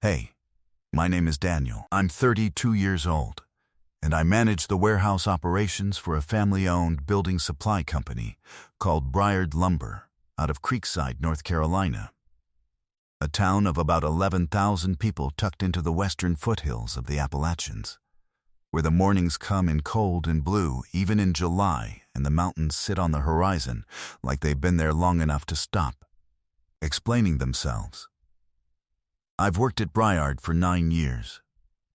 Hey, my name is Daniel. I'm 32 years old, and I manage the warehouse operations for a family-owned building supply company called Briard Lumber out of Creekside, North Carolina, a town of about 11,000 people tucked into the western foothills of the Appalachians, where the mornings come in cold and blue even in July, and the mountains sit on the horizon like they've been there long enough to stop, explaining themselves. I've worked at Briard for 9 years.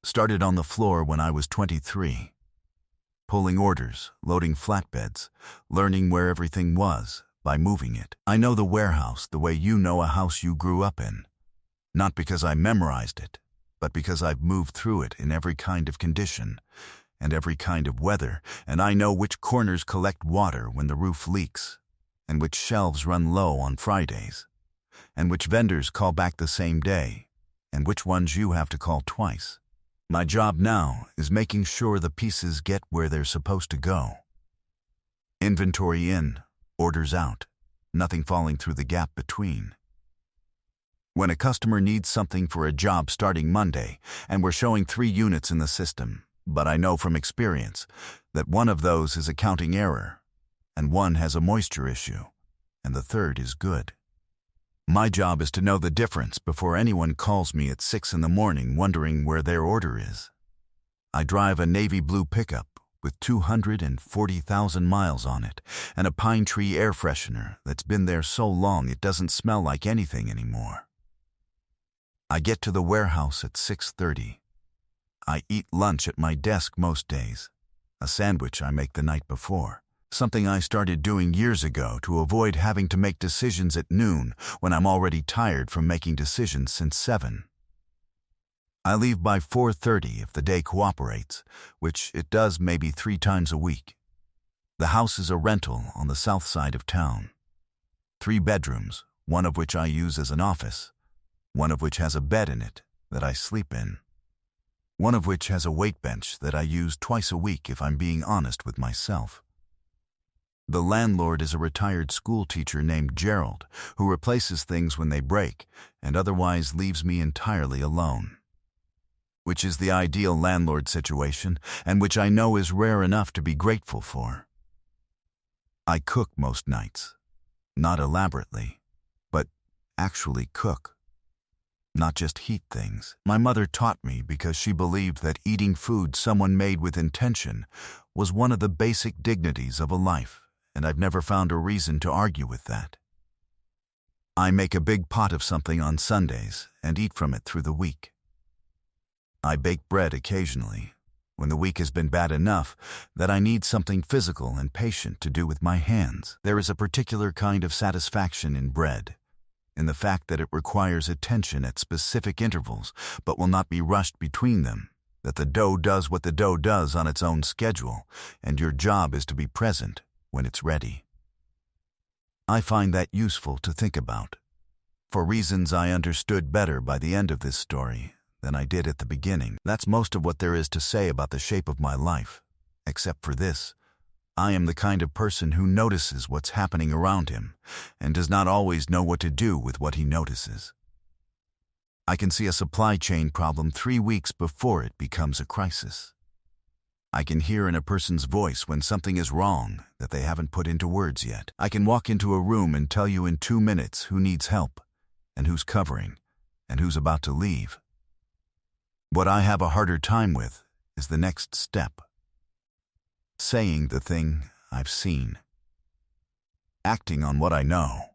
Started on the floor when I was 23. Pulling orders, loading flatbeds, learning where everything was by moving it. I know the warehouse the way you know a house you grew up in. Not because I memorized it, but because I've moved through it in every kind of condition and every kind of weather, and I know which corners collect water when the roof leaks, and which shelves run low on Fridays, and which vendors call back the same day, and which ones you have to call twice. My job now is making sure the pieces get where they're supposed to go. Inventory in, orders out, nothing falling through the gap between. When a customer needs something for a job starting Monday, and we're showing 3 units in the system, but I know from experience that one of those is a counting error, and one has a moisture issue, and the third is good. My job is to know the difference before anyone calls me at 6 in the morning wondering where their order is. I drive a navy blue pickup with 240,000 miles on it and a pine tree air freshener that's been there so long it doesn't smell like anything anymore. I get to the warehouse at 6:30. I eat lunch at my desk most days, a sandwich I make the night before. Something I started doing years ago to avoid having to make decisions at noon when I'm already tired from making decisions since 7. I leave by 4:30 if the day cooperates, which it does maybe 3 times a week. The house is a rental on the south side of town. 3 bedrooms, one of which I use as an office, one of which has a bed in it that I sleep in, one of which has a weight bench that I use twice a week if I'm being honest with myself. The landlord is a retired school teacher named Gerald, who replaces things when they break and otherwise leaves me entirely alone. Which is the ideal landlord situation, and which I know is rare enough to be grateful for. I cook most nights, not elaborately, but actually cook. Not just heat things. My mother taught me because she believed that eating food someone made with intention was one of the basic dignities of a life, and I've never found a reason to argue with that. I make a big pot of something on Sundays and eat from it through the week. I bake bread occasionally, when the week has been bad enough that I need something physical and patient to do with my hands. There is a particular kind of satisfaction in bread, in the fact that it requires attention at specific intervals, but will not be rushed between them, that the dough does what the dough does on its own schedule, and your job is to be present when it's ready. I find that useful to think about, for reasons I understood better by the end of this story than I did at the beginning. That's most of what there is to say about the shape of my life, except for this. I am the kind of person who notices what's happening around him and does not always know what to do with what he notices. I can see a supply chain problem 3 weeks before it becomes a crisis. I can hear in a person's voice when something is wrong that they haven't put into words yet. I can walk into a room and tell you in 2 minutes who needs help and who's covering and who's about to leave. What I have a harder time with is the next step. Saying the thing I've seen. Acting on what I know.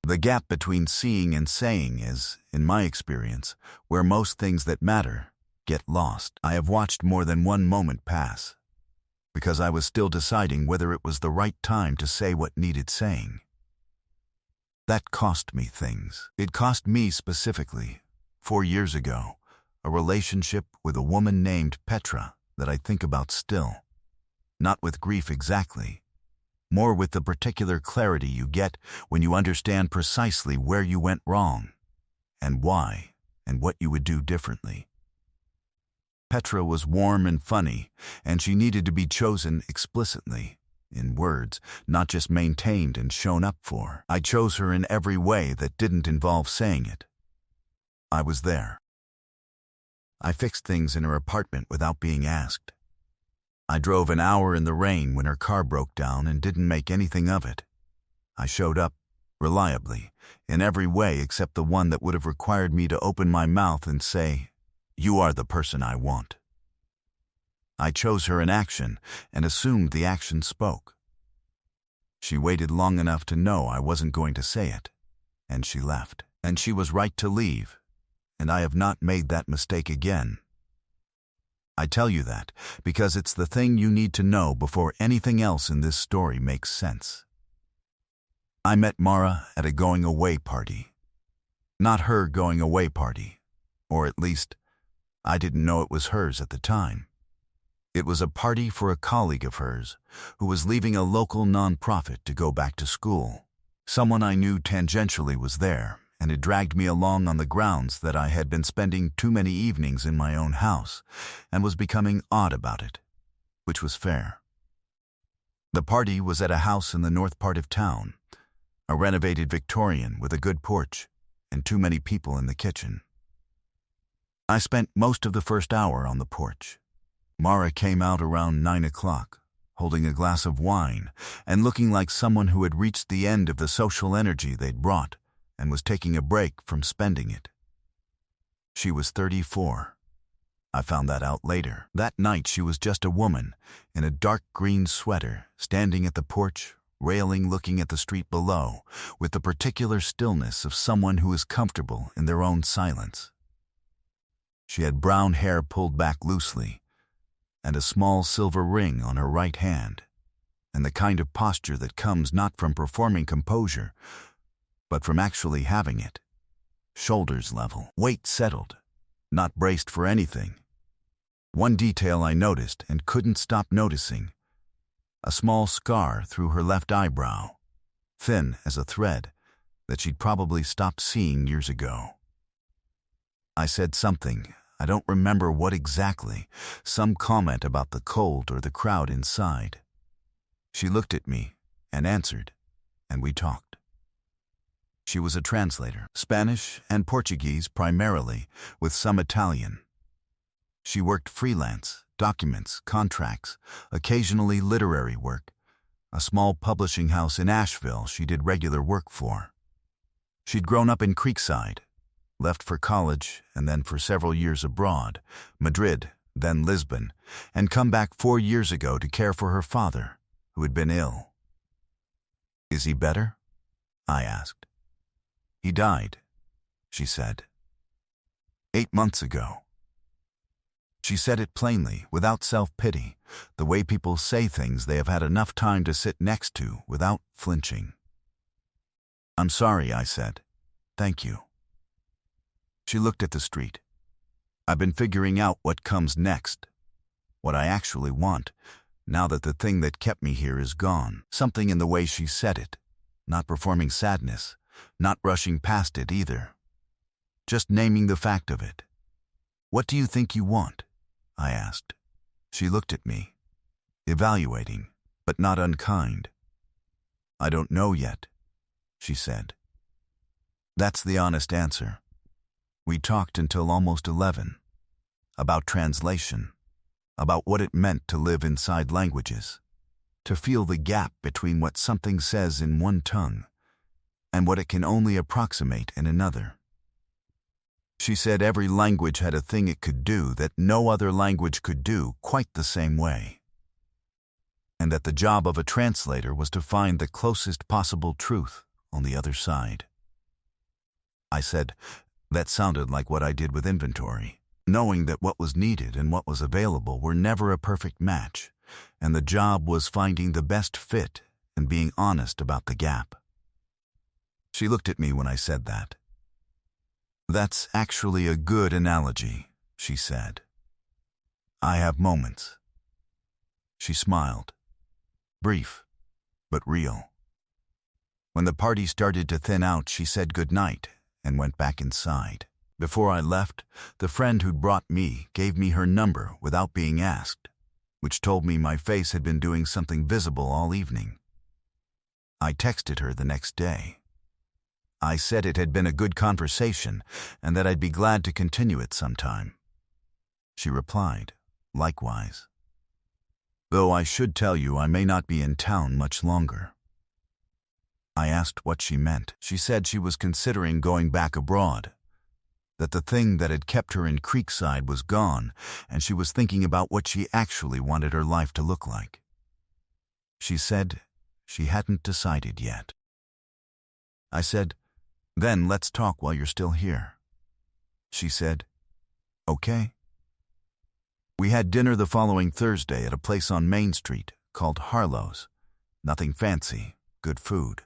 The gap between seeing and saying is, in my experience, where most things that matter get lost. I have watched more than one moment pass, because I was still deciding whether it was the right time to say what needed saying. That cost me things. It cost me specifically, 4 years ago, a relationship with a woman named Petra that I think about still. Not with grief exactly, more with the particular clarity you get when you understand precisely where you went wrong, and why, and what you would do differently. Petra was warm and funny, and she needed to be chosen explicitly, in words, not just maintained and shown up for. I chose her in every way that didn't involve saying it. I was there. I fixed things in her apartment without being asked. I drove an hour in the rain when her car broke down and didn't make anything of it. I showed up, reliably, in every way except the one that would have required me to open my mouth and say, "You are the person I want." I chose her in action and assumed the action spoke. She waited long enough to know I wasn't going to say it, and she left. And she was right to leave, and I have not made that mistake again. I tell you that because it's the thing you need to know before anything else in this story makes sense. I met Mara at a going-away party. Not her going-away party, or at least, I didn't know it was hers at the time. It was a party for a colleague of hers who was leaving a local nonprofit to go back to school. Someone I knew tangentially was there and had dragged me along on the grounds that I had been spending too many evenings in my own house and was becoming odd about it, which was fair. The party was at a house in the north part of town, a renovated Victorian with a good porch and too many people in the kitchen. I spent most of the first hour on the porch. Mara came out around 9 o'clock, holding a glass of wine and looking like someone who had reached the end of the social energy they'd brought and was taking a break from spending it. She was 34. I found that out later. That night she was just a woman in a dark green sweater, standing at the porch, railing looking at the street below, with the particular stillness of someone who is comfortable in their own silence. She had brown hair pulled back loosely, and a small silver ring on her right hand, and the kind of posture that comes not from performing composure, but from actually having it. Shoulders level, weight settled, not braced for anything. One detail I noticed and couldn't stop noticing: a small scar through her left eyebrow, thin as a thread, that she'd probably stopped seeing years ago. I said something, I don't remember what exactly, some comment about the cold or the crowd inside. She looked at me and answered, and we talked. She was a translator, Spanish and Portuguese primarily, with some Italian. She worked freelance, documents, contracts, occasionally literary work. A small publishing house in Asheville she did regular work for. She'd grown up in Creekside, left for college and then for several years abroad, Madrid, then Lisbon, and come back 4 years ago to care for her father, who had been ill. "Is he better?" I asked. "He died," she said. 8 months ago. She said it plainly, without self-pity, the way people say things they have had enough time to sit next to without flinching. "I'm sorry," I said. "Thank you." She looked at the street. "I've been figuring out what comes next, what I actually want, now that the thing that kept me here is gone." Something in the way she said it, not performing sadness, not rushing past it either. Just naming the fact of it. "What do you think you want?" I asked. She looked at me, evaluating, but not unkind. "I don't know yet," she said. That's the honest answer. We talked until almost 11. About translation, about what it meant to live inside languages, to feel the gap between what something says in one tongue and what it can only approximate in another. She said every language had a thing it could do that no other language could do quite the same way, and that the job of a translator was to find the closest possible truth on the other side. I said, that sounded like what I did with inventory, knowing that what was needed and what was available were never a perfect match, and the job was finding the best fit and being honest about the gap. She looked at me when I said that. "That's actually a good analogy," she said. "I have moments." She smiled. Brief, but real. When the party started to thin out, she said goodnight and went back inside. Before I left, the friend who'd brought me gave me her number without being asked, which told me my face had been doing something visible all evening. I texted her the next day. I said it had been a good conversation and that I'd be glad to continue it sometime. She replied, likewise. Though I should tell you I may not be in town much longer. I asked what she meant. She said she was considering going back abroad, that the thing that had kept her in Creekside was gone, and she was thinking about what she actually wanted her life to look like. She said she hadn't decided yet. I said, "Then let's talk while you're still here." She said, "Okay." We had dinner the following Thursday at a place on Main Street called Harlow's. Nothing fancy, good food.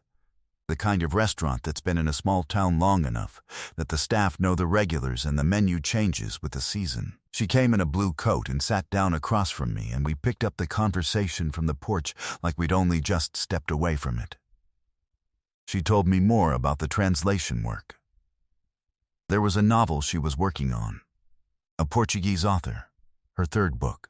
The kind of restaurant that's been in a small town long enough that the staff know the regulars and the menu changes with the season. She came in a blue coat and sat down across from me, and we picked up the conversation from the porch like we'd only just stepped away from it. She told me more about the translation work. There was a novel she was working on, a Portuguese author, her third book.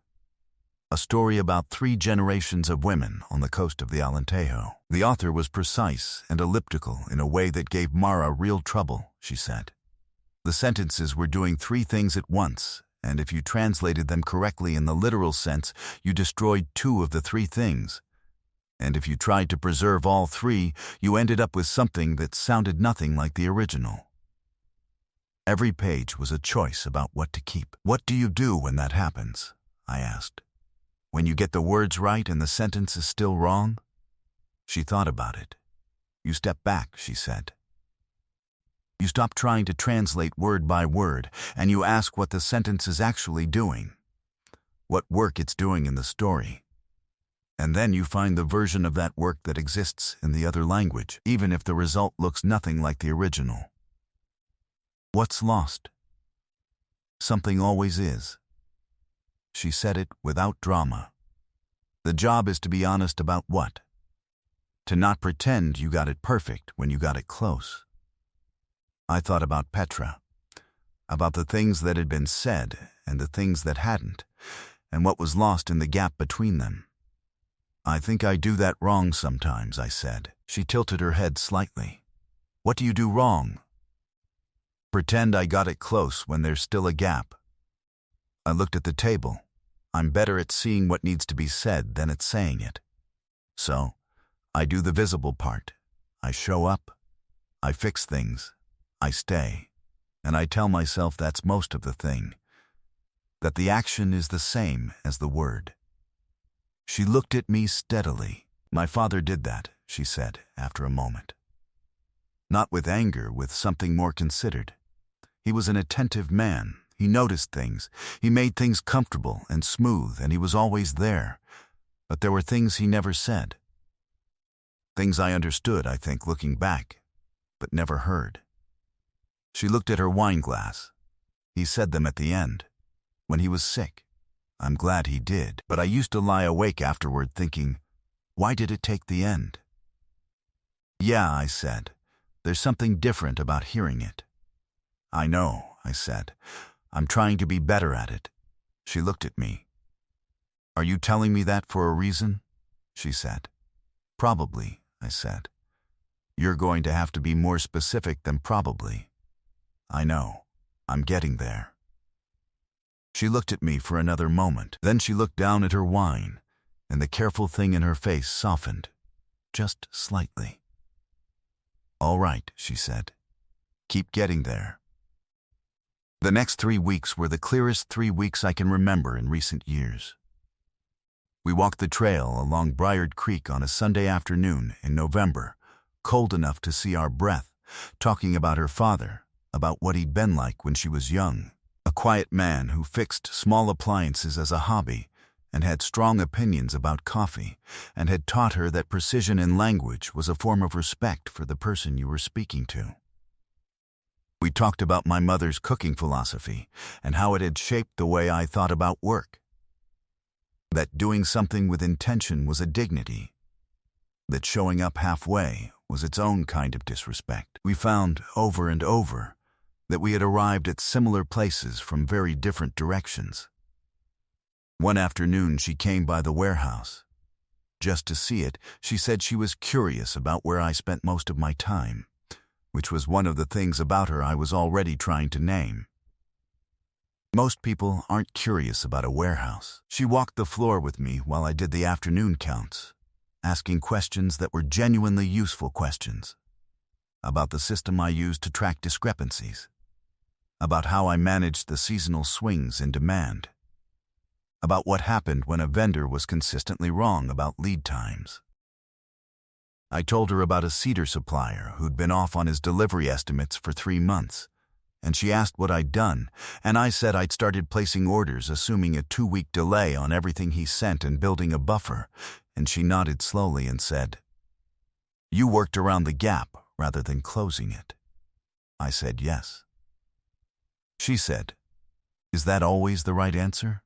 A story about 3 generations of women on the coast of the Alentejo. The author was precise and elliptical in a way that gave Mara real trouble, she said. The sentences were doing 3 things at once, and if you translated them correctly in the literal sense, you destroyed 2 of the 3 things. And if you tried to preserve all 3, you ended up with something that sounded nothing like the original. Every page was a choice about what to keep. "What do you do when that happens?" I asked. "When you get the words right and the sentence is still wrong?" She thought about it. "You step back," she said. "You stop trying to translate word by word, and you ask what the sentence is actually doing, what work it's doing in the story. And then you find the version of that work that exists in the other language, even if the result looks nothing like the original. What's lost? Something always is." She said it without drama. The job is to be honest about what? To not pretend you got it perfect when you got it close. I thought about Petra, about the things that had been said and the things that hadn't, and what was lost in the gap between them. "I think I do that wrong sometimes," I said. She tilted her head slightly. "What do you do wrong?" "Pretend I got it close when there's still a gap." I looked at the table. I'm better at seeing what needs to be said than at saying it. So, I do the visible part. I show up. I fix things. I stay. And I tell myself that's most of the thing. That the action is the same as the word. She looked at me steadily. "My father did that," she said after a moment. Not with anger, with something more considered. He was an attentive man. He noticed things. He made things comfortable and smooth, and he was always there. But there were things he never said. Things I understood, I think, looking back, but never heard. She looked at her wine glass. He said them at the end, when he was sick. I'm glad he did, but I used to lie awake afterward thinking, why did it take the end? "Yeah," I said. "There's something different about hearing it." "I know," I said. "I'm trying to be better at it." She looked at me. "Are you telling me that for a reason?" she said. "Probably," I said. "You're going to have to be more specific than probably." "I know. I'm getting there." She looked at me for another moment. Then she looked down at her wine, and the careful thing in her face softened, just slightly. "All right," she said. "Keep getting there." The next 3 weeks were the clearest 3 weeks I can remember in recent years. We walked the trail along Briard Creek on a Sunday afternoon in November, cold enough to see our breath, talking about her father, about what he'd been like when she was young, a quiet man who fixed small appliances as a hobby and had strong opinions about coffee, and had taught her that precision in language was a form of respect for the person you were speaking to. We talked about my mother's cooking philosophy and how it had shaped the way I thought about work. That doing something with intention was a dignity. That showing up halfway was its own kind of disrespect. We found, over and over, that we had arrived at similar places from very different directions. One afternoon she came by the warehouse. Just to see it, she said she was curious about where I spent most of my time. which was one of the things about her I was already trying to name. Most people aren't curious about a warehouse. She walked the floor with me while I did the afternoon counts, asking questions that were genuinely useful questions. About the system I used to track discrepancies. About how I managed the seasonal swings in demand. About what happened when a vendor was consistently wrong about lead times. I told her about a cedar supplier who'd been off on his delivery estimates for 3 months, and she asked what I'd done, and I said I'd started placing orders assuming a 2-week delay on everything he sent and building a buffer, and she nodded slowly and said, "You worked around the gap rather than closing it." I said yes. She said, "Is that always the right answer?"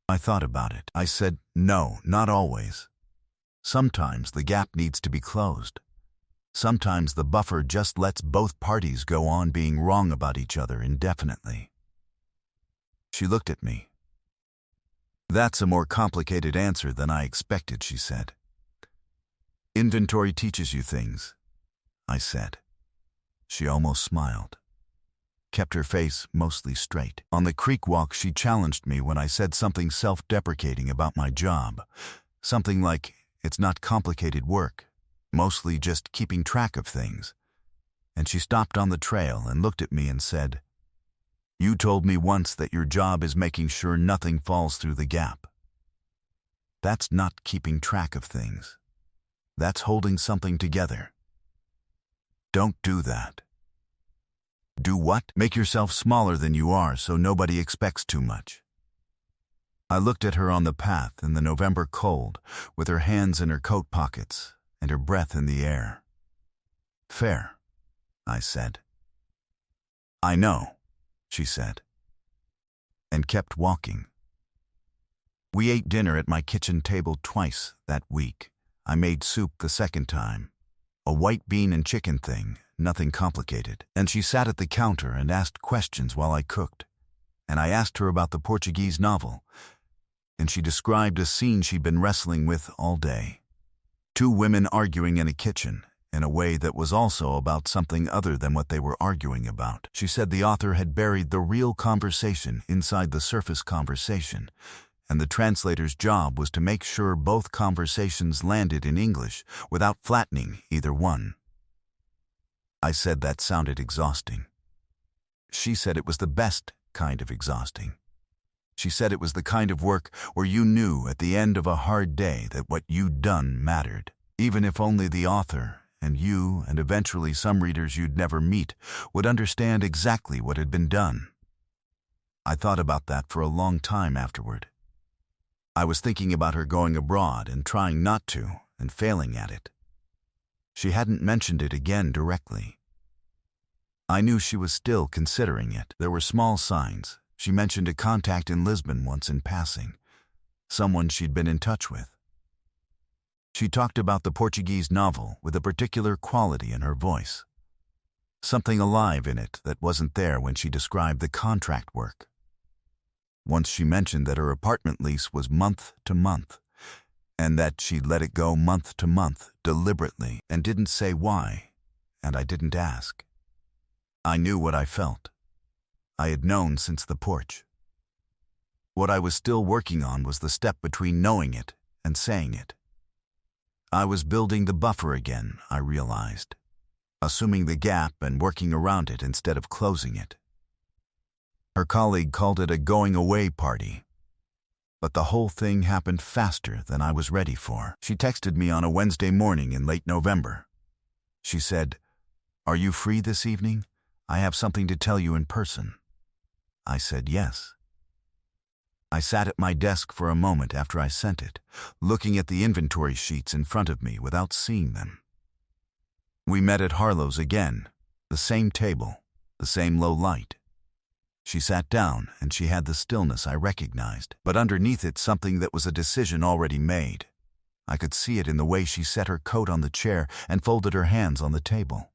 I thought about it. I said, "No, not always. Sometimes the gap needs to be closed. Sometimes the buffer just lets both parties go on being wrong about each other indefinitely." She looked at me. "That's a more complicated answer than I expected," she said. "Inventory teaches you things," I said. She almost smiled. Kept her face mostly straight. On the creek walk, she challenged me when I said something self-deprecating about my job. Something like, "It's not complicated work, mostly just keeping track of things." And she stopped on the trail and looked at me and said, "You told me once that your job is making sure nothing falls through the gap. That's not keeping track of things. That's holding something together. Don't do that." "Do what?" "Make yourself smaller than you are so nobody expects too much." I looked at her on the path in the November cold, with her hands in her coat pockets and her breath in the air. "Fair," I said. "I know," she said, and kept walking. We ate dinner at my kitchen table twice that week. I made soup the second time, a white bean and chicken thing, nothing complicated. And she sat at the counter and asked questions while I cooked. And I asked her about the Portuguese novel, and she described a scene she'd been wrestling with all day. 2 women arguing in a kitchen, in a way that was also about something other than what they were arguing about. She said the author had buried the real conversation inside the surface conversation, and the translator's job was to make sure both conversations landed in English without flattening either one. I said that sounded exhausting. She said it was the best kind of exhausting. She said it was the kind of work where you knew at the end of a hard day that what you'd done mattered, even if only the author and you and eventually some readers you'd never meet would understand exactly what had been done. I thought about that for a long time afterward. I was thinking about her going abroad and trying not to and failing at it. She hadn't mentioned it again directly. I knew she was still considering it. There were small signs. She mentioned a contact in Lisbon once in passing, someone she'd been in touch with. She talked about the Portuguese novel with a particular quality in her voice, something alive in it that wasn't there when she described the contract work. Once she mentioned that her apartment lease was month to month, and that she'd let it go month to month deliberately and didn't say why, and I didn't ask. I knew what I felt. I had known since the porch. What I was still working on was the step between knowing it and saying it. I was building the buffer again, I realized, assuming the gap and working around it instead of closing it. Her colleague called it a going-away party, but the whole thing happened faster than I was ready for. She texted me on a Wednesday morning in late November. She said, "Are you free this evening? I have something to tell you in person." I said yes. I sat at my desk for a moment after I sent it, looking at the inventory sheets in front of me without seeing them. We met at Harlow's again, the same table, the same low light. She sat down, and she had the stillness I recognized, but underneath it something that was a decision already made. I could see it in the way she set her coat on the chair and folded her hands on the table.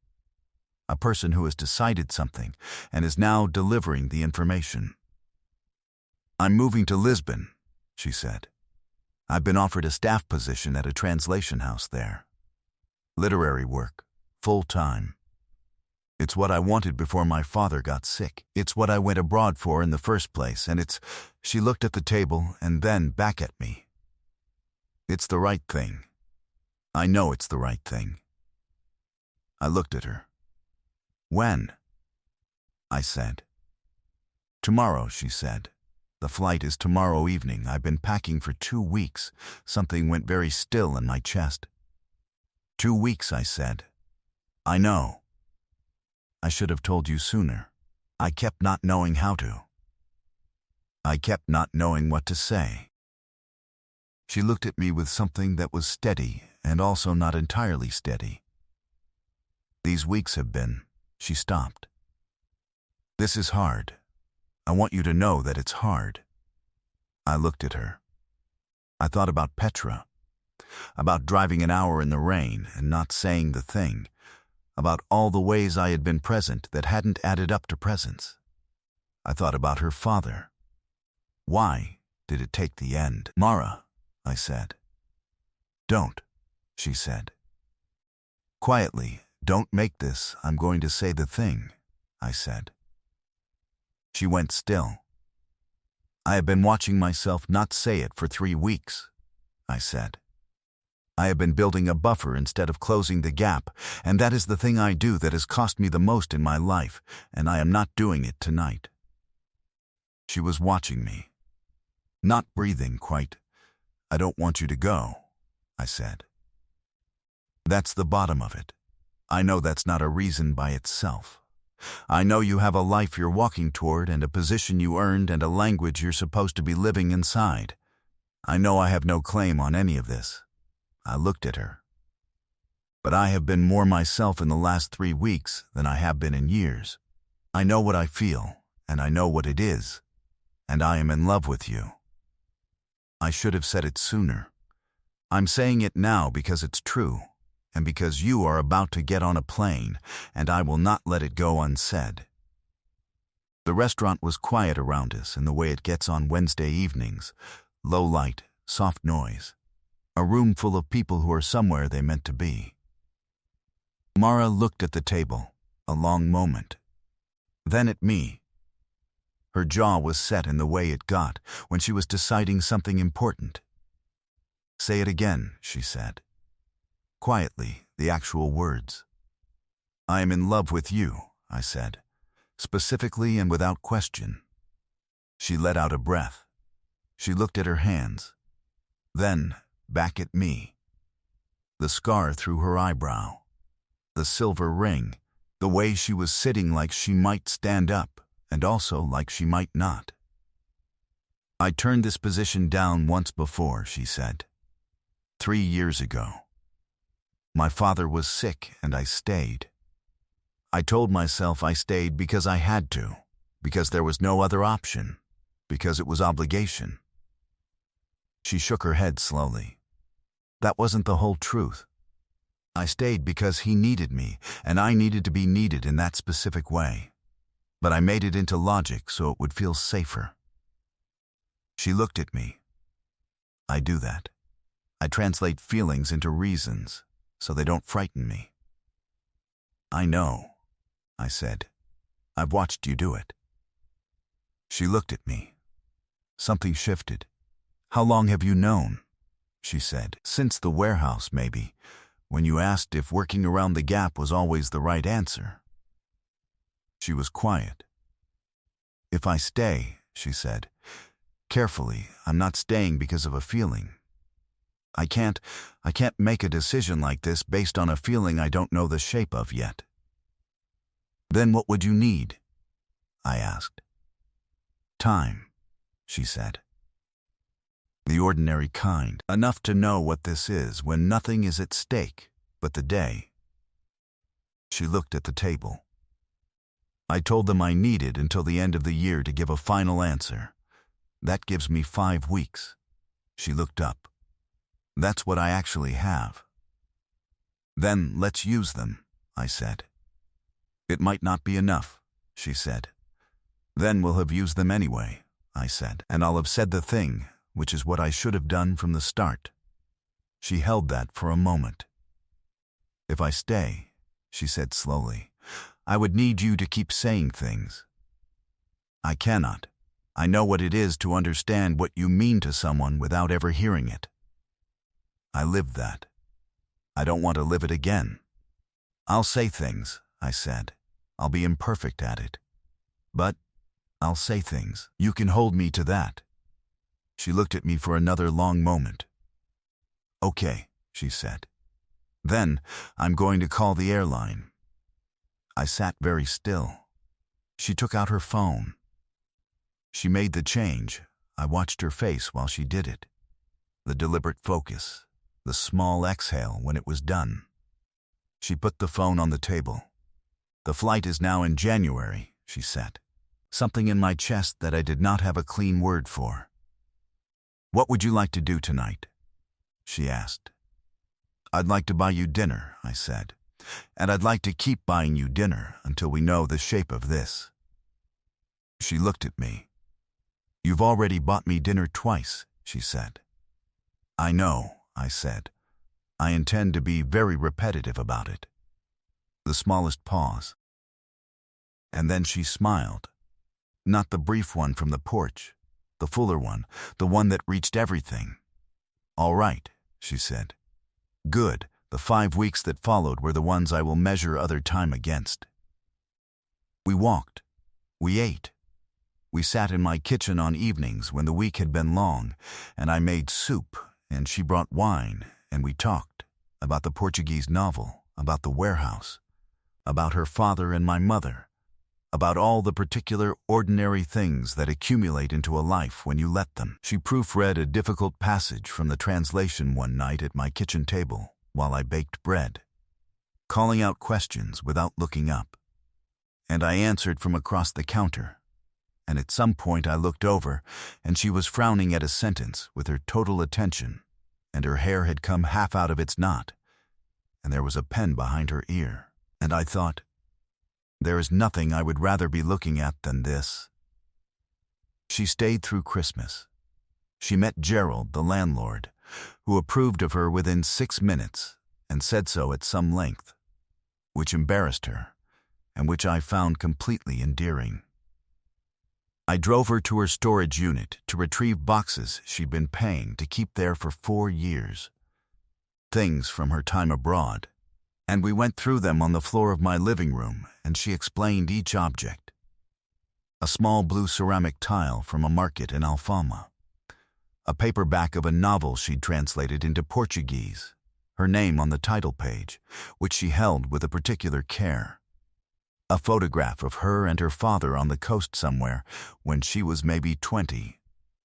A person who has decided something and is now delivering the information. "I'm moving to Lisbon," she said. "I've been offered a staff position at a translation house there. Literary work, full-time. It's what I wanted before my father got sick. It's what I went abroad for in the first place, and it's... She looked at the table and then back at me. It's the right thing. I know it's the right thing. I looked at her. When? I said. Tomorrow, she said. The flight is tomorrow evening. I've been packing for 2 weeks. Something went very still in my chest. 2 weeks, I said. I know. I should have told you sooner. I kept not knowing how to. I kept not knowing what to say. She looked at me with something that was steady and also not entirely steady. These weeks have been... She stopped. This is hard. I want you to know that it's hard. I looked at her. I thought about Petra, about driving an hour in the rain and not saying the thing, about all the ways I had been present that hadn't added up to presence. I thought about her father. Why did it take the end? Mara, I said. Don't, she said. Quietly, don't make this, I'm going to say the thing, I said. She went still. I have been watching myself not say it for 3 weeks, I said. I have been building a buffer instead of closing the gap, and that is the thing I do that has cost me the most in my life, and I am not doing it tonight. She was watching me, not breathing quite. I don't want you to go, I said. That's the bottom of it. I know that's not a reason by itself. I know you have a life you're walking toward and a position you earned and a language you're supposed to be living inside. I know I have no claim on any of this. I looked at her. But I have been more myself in the last 3 weeks than I have been in years. I know what I feel, and I know what it is, and I am in love with you. I should have said it sooner. I'm saying it now because it's true, and because you are about to get on a plane, and I will not let it go unsaid. The restaurant was quiet around us in the way it gets on Wednesday evenings. Low light, soft noise. A room full of people who are somewhere they meant to be. Mara looked at the table, a long moment. Then at me. Her jaw was set in the way it got when she was deciding something important. Say it again, she said. Quietly, the actual words. I am in love with you, I said, specifically and without question. She let out a breath. She looked at her hands. Then, back at me. The scar through her eyebrow. The silver ring. The way she was sitting like she might stand up, and also like she might not. I turned this position down once before, she said. 3 years ago. My father was sick and I stayed. I told myself I stayed because I had to, because there was no other option, because it was obligation. She shook her head slowly. That wasn't the whole truth. I stayed because he needed me, and I needed to be needed in that specific way. But I made it into logic so it would feel safer. She looked at me. I do that. I translate feelings into reasons, so they don't frighten me. I know, I said. I've watched you do it. She looked at me. Something shifted. How long have you known? She said. Since the warehouse, maybe, when you asked if working around the gap was always the right answer. She was quiet. If I stay, she said, carefully, I'm not staying because of a feeling. I can't make a decision like this based on a feeling I don't know the shape of yet. Then what would you need? I asked. Time, she said. The ordinary kind, enough to know what this is when nothing is at stake but the day. She looked at the table. I told them I needed until the end of the year to give a final answer. That gives me 5 weeks. She looked up. That's what I actually have. Then let's use them, I said. It might not be enough, she said. Then we'll have used them anyway, I said, and I'll have said the thing, which is what I should have done from the start. She held that for a moment. If I stay, she said slowly, I would need you to keep saying things. I cannot. I know what it is to understand what you mean to someone without ever hearing it. I lived that. I don't want to live it again. I'll say things, I said. I'll be imperfect at it. But I'll say things. You can hold me to that. She looked at me for another long moment. Okay, she said. Then I'm going to call the airline. I sat very still. She took out her phone. She made the change. I watched her face while she did it. The deliberate focus, the small exhale when it was done. She put the phone on the table. The flight is now in January, she said. Something in my chest that I did not have a clean word for. What would you like to do tonight? She asked. I'd like to buy you dinner, I said. And I'd like to keep buying you dinner until we know the shape of this. She looked at me. You've already bought me dinner twice, she said. I know, I said. I intend to be very repetitive about it. The smallest pause. And then she smiled. Not the brief one from the porch, the fuller one, the one that reached everything. All right, she said. Good, the 5 weeks that followed were the ones I will measure other time against. We walked. We ate. We sat in my kitchen on evenings when the week had been long, and I made soup, and she brought wine, and we talked about the Portuguese novel, about the warehouse, about her father and my mother, about all the particular ordinary things that accumulate into a life when you let them. She proofread a difficult passage from the translation one night at my kitchen table while I baked bread, calling out questions without looking up. And I answered from across the counter. And at some point I looked over, and she was frowning at a sentence with her total attention, and her hair had come half out of its knot, and there was a pen behind her ear. And I thought, there is nothing I would rather be looking at than this. She stayed through Christmas. She met Gerald, the landlord, who approved of her within 6 minutes and said so at some length, which embarrassed her, and which I found completely endearing. I drove her to her storage unit to retrieve boxes she'd been paying to keep there for 4 years. Things from her time abroad. And we went through them on the floor of my living room, and she explained each object. A small blue ceramic tile from a market in Alfama. A paperback of a novel she'd translated into Portuguese, her name on the title page, which she held with a particular care. A photograph of her and her father on the coast somewhere when she was maybe 20,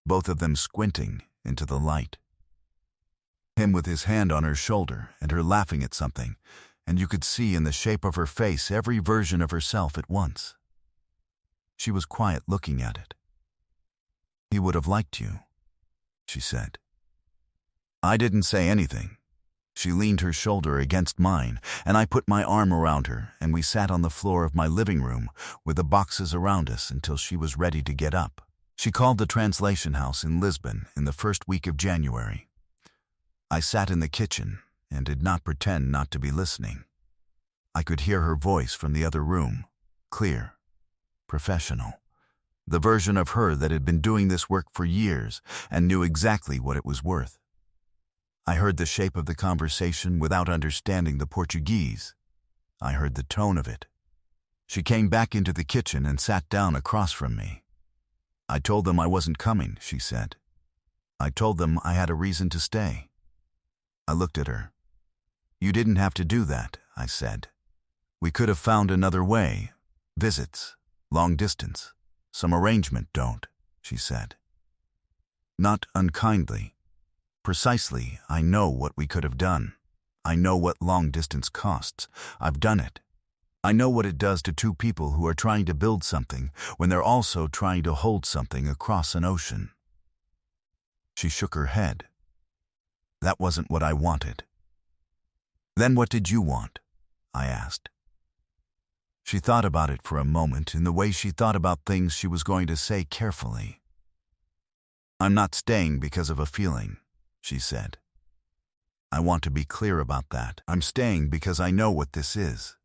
both of them squinting into the light. Him with his hand on her shoulder and her laughing at something, and you could see in the shape of her face every version of herself at once. She was quiet looking at it. He would have liked you, she said. I didn't say anything. She leaned her shoulder against mine, and I put my arm around her, and we sat on the floor of my living room with the boxes around us until she was ready to get up. She called the translation house in Lisbon in the first week of January. I sat in the kitchen and did not pretend not to be listening. I could hear her voice from the other room, clear, professional, the version of her that had been doing this work for years and knew exactly what it was worth. I heard the shape of the conversation without understanding the Portuguese. I heard the tone of it. She came back into the kitchen and sat down across from me. I told them I wasn't coming, she said. I told them I had a reason to stay. I looked at her. You didn't have to do that, I said. We could have found another way. Visits, long distance, some arrangement. Don't, she said. Not unkindly. Precisely, I know what we could have done. I know what long distance costs. I've done it. I know what it does to two people who are trying to build something when they're also trying to hold something across an ocean. She shook her head. That wasn't what I wanted. Then what did you want? I asked. She thought about it for a moment in the way she thought about things she was going to say carefully. I'm not staying because of a feeling, she said. I want to be clear about that. I'm staying because I know what this is.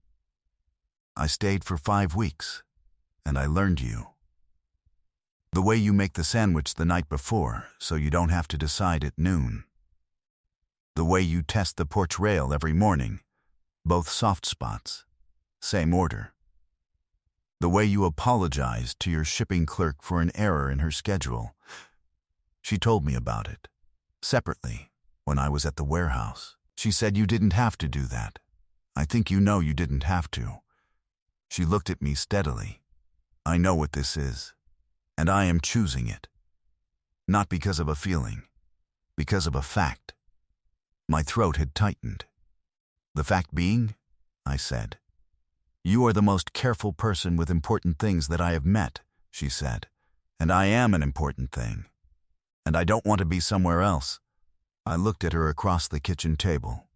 I stayed for 5 weeks, and I learned you. The way you make the sandwich the night before so you don't have to decide at noon. The way you test the porch rail every morning, both soft spots, same order. The way you apologized to your shipping clerk for an error in her schedule. She told me about it, separately, when I was at the warehouse. She said you didn't have to do that. I think you know you didn't have to. She looked at me steadily. I know what this is, and I am choosing it. Not because of a feeling, because of a fact. My throat had tightened. The fact being, I said. You are the most careful person with important things that I have met, she said, and I am an important thing. And I don't want to be somewhere else. I looked at her across the kitchen table,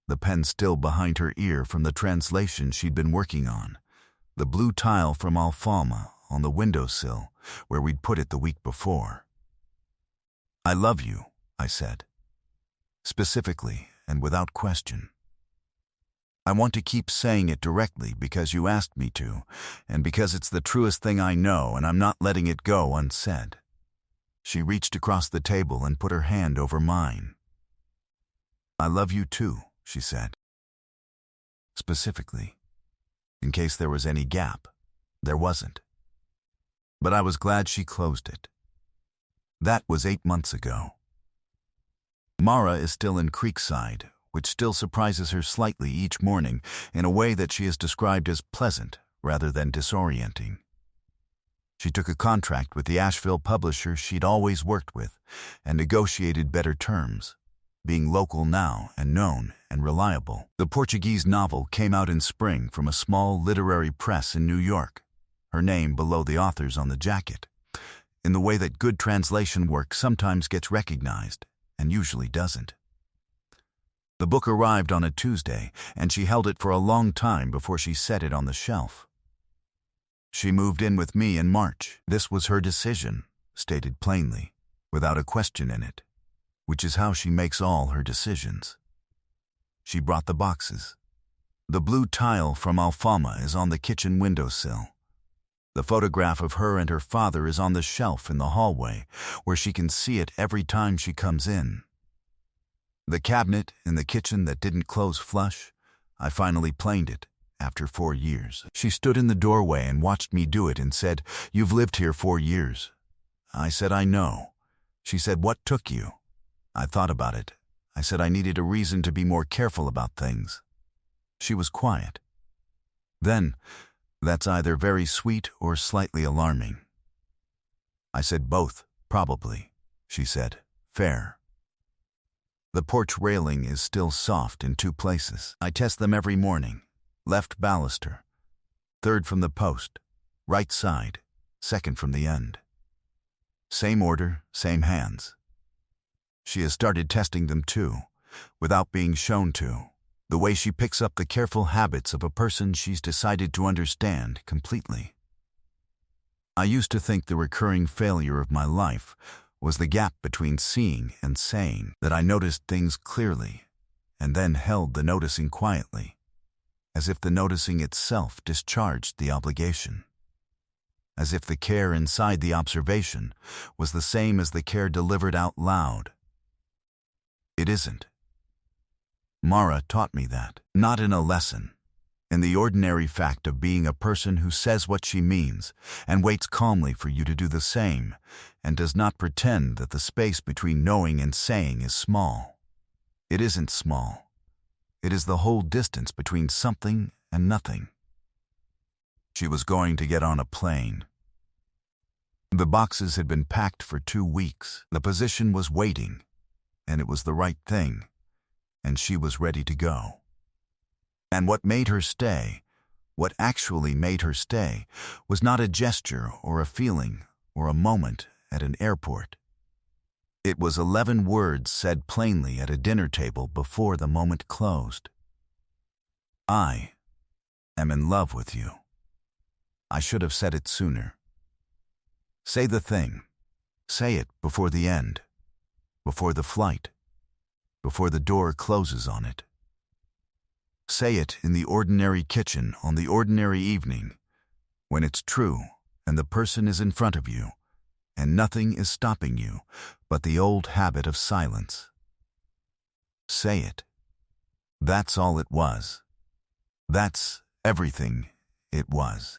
the pen still behind her ear from the translation she'd been working on, the blue tile from Alfalma on the windowsill where we'd put it the week before. I love you, I said, specifically and without question. I want to keep saying it directly because you asked me to, and because it's the truest thing I know and I'm not letting it go unsaid. She reached across the table and put her hand over mine. I love you too, she said. Specifically, in case there was any gap. There wasn't. But I was glad she closed it. That was 8 months ago. Mara is still in Creekside, which still surprises her slightly each morning in a way that she has described as pleasant rather than disorienting. She took a contract with the Asheville publisher she'd always worked with and negotiated better terms, being local now and known and reliable. The Portuguese novel came out in spring from a small literary press in New York, her name below the author's on the jacket, in the way that good translation work sometimes gets recognized and usually doesn't. The book arrived on a Tuesday, and she held it for a long time before she set it on the shelf. She moved in with me in March. This was her decision, stated plainly, without a question in it, which is how she makes all her decisions. She brought the boxes. The blue tile from Alfalma is on the kitchen windowsill. The photograph of her and her father is on the shelf in the hallway, where she can see it every time she comes in. The cabinet in the kitchen that didn't close flush, I finally planed it, after 4 years. She stood in the doorway and watched me do it and said, "You've lived here 4 years." I said, "I know." She said, "What took you?" I thought about it. I said I needed a reason to be more careful about things. She was quiet. Then, "That's either very sweet or slightly alarming." I said, "Both, probably." She said, "Fair." The porch railing is still soft in 2 places. I test them every morning. Left baluster, 3rd from the post, right side, 2nd from the end. Same order, same hands. She has started testing them too, without being shown to, the way she picks up the careful habits of a person she's decided to understand completely. I used to think the recurring failure of my life was the gap between seeing and saying, that I noticed things clearly and then held the noticing quietly, as if the noticing itself discharged the obligation, as if the care inside the observation was the same as the care delivered out loud. It isn't. Mara taught me that, not in a lesson, in the ordinary fact of being a person who says what she means and waits calmly for you to do the same and does not pretend that the space between knowing and saying is small. It isn't small. It is the whole distance between something and nothing. She was going to get on a plane. The boxes had been packed for 2 weeks. The position was waiting, and it was the right thing, and she was ready to go. And what made her stay, what actually made her stay, was not a gesture or a feeling or a moment at an airport. It was 11 words said plainly at a dinner table before the moment closed. I am in love with you. I should have said it sooner. Say the thing. Say it before the end, before the flight, before the door closes on it. Say it in the ordinary kitchen on the ordinary evening, when it's true and the person is in front of you, and nothing is stopping you but the old habit of silence. Say it. That's all it was. That's everything it was.